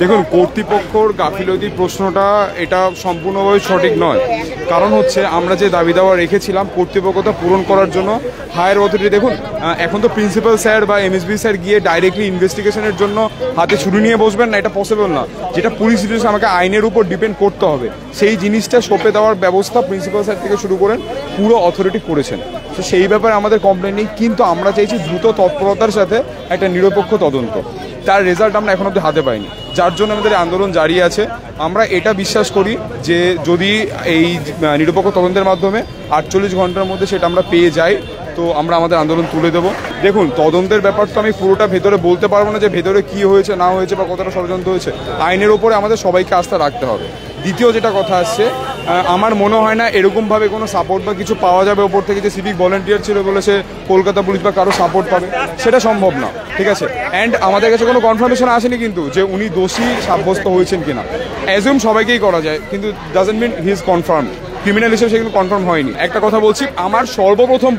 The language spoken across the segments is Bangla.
দেখুন, কর্তৃপক্ষর গাফিলতির প্রশ্নটা এটা সম্পূর্ণভাবে সঠিক নয়। কারণ হচ্ছে আমরা যে দাবি দাওয়া রেখেছিলাম কর্তৃপক্ষতা পূরণ করার জন্য হায়ার অথরিটি, দেখুন এখন তো প্রিন্সিপাল স্যার বা এমএসবি স্যার গিয়ে ডাইরেক্টলি ইনভেস্টিগেশনের জন্য হাতে ছুরি নিয়ে বসবেন না, এটা পসিবল না। যেটা পুলিশ ডিটেলস আমাকে আইনের উপর ডিপেন্ড করতে হবে, সেই জিনিসটা সঁপে দেওয়ার ব্যবস্থা প্রিন্সিপাল স্যার থেকে শুরু করেন পুরো অথরিটি করেছেন। তো সেই ব্যাপারে আমাদের কমপ্লেন নেই, কিন্তু আমরা চাইছি দ্রুত তৎপরতার সাথে একটা নিরপেক্ষ তদন্ত। তার রেজাল্ট আমরা এখন অবধি হাতে পাইনি, যার জন্য আমাদের আন্দোলন জারি আছে। আমরা এটা বিশ্বাস করি যে যদি এই নিরপেক্ষ তদন্তের মাধ্যমে 48 ঘন্টার মধ্যে সেটা আমরা পেয়ে যাই, তো আমরা আমাদের আন্দোলন তুলে দেবো। দেখুন, তদন্তের ব্যাপার তো আমি পুরোটা ভেতরে বলতে পারবো না যে ভেতরে কি হয়েছে না হয়েছে বা কতটা ষড়যন্ত্র হয়েছে। আইনের ওপরে আমাদের সবাইকে আস্থা রাখতে হবে। দ্বিতীয় যেটা কথা আসছে, আমার মনে হয় না এরকমভাবে কোনো সাপোর্ট বা কিছু পাওয়া যাবে ওপর থেকে, যে সিভিক ভলেন্টিয়ার ছিল বলে সে কলকাতা পুলিশ বা কারো সাপোর্ট পাবে, সেটা সম্ভব না। ঠিক আছে, অ্যান্ড আমাদের কাছে কোনো কনফার্মেশন আসেনি কিন্তু যে উনি দোষী সাব্যস্ত হয়েছেন কিনা। অ্যাজিউম সবাইকেই করা যায়, কিন্তু doesn't mean he is confirm. Criminal হিসেবে সেগুলো কনফার্ম হয়নি। একটা কথা বলছি, আমার সর্বপ্রথম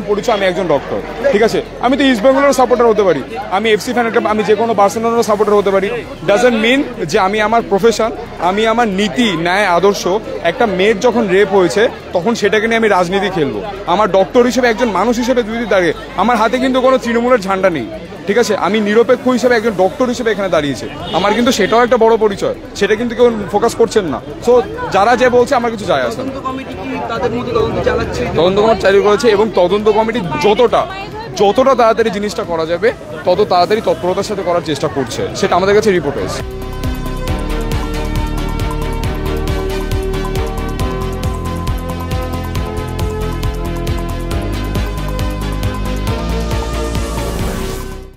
পরিচয় আমি একজন ডক্টর। ঠিক আছে, আমি তো ইস্ট বেঙ্গলের সাপোর্টার হতে পারি, আমি এফসি ফ্যান, আমি যে কোনো বার্সেলোনার সাপোর্টার হতে পারি। ডাজন্ট মিন যে আমি আমার প্রফেশন, আমি আমার নীতি ন্যায় আদর্শ, একটা মেয়ের যখন রেপ হয়েছে তখন সেটাকে নিয়ে আমি রাজনীতি খেলবো। আমার ডক্টর হিসেবে, একজন মানুষ হিসেবে যদি দাঁড়িয়ে, আমার হাতে কিন্তু কোনো তৃণমূলের ঝান্ডা নেই। ঠিক আছে, আমি নিরপেক্ষ হিসেবে একজন ডক্টর হিসেবে এখানে দাঁড়িয়েছে, আমার কিন্তু সেটাও একটা বড় পরিচয়, সেটা কিন্তু কেউ ফোকাস করছেন না। সো যারা যে বলছে আমার কিছু যায় আসে না। তদন্ত কমিটি চালু করেছে এবং তদন্ত কমিটি যতটা তাড়াতাড়ি জিনিসটা করা যাবে তত তাড়াতাড়ি তৎপরতার সাথে করার চেষ্টা করছে, সেটা আমাদের কাছে রিপোর্ট হয়েছে।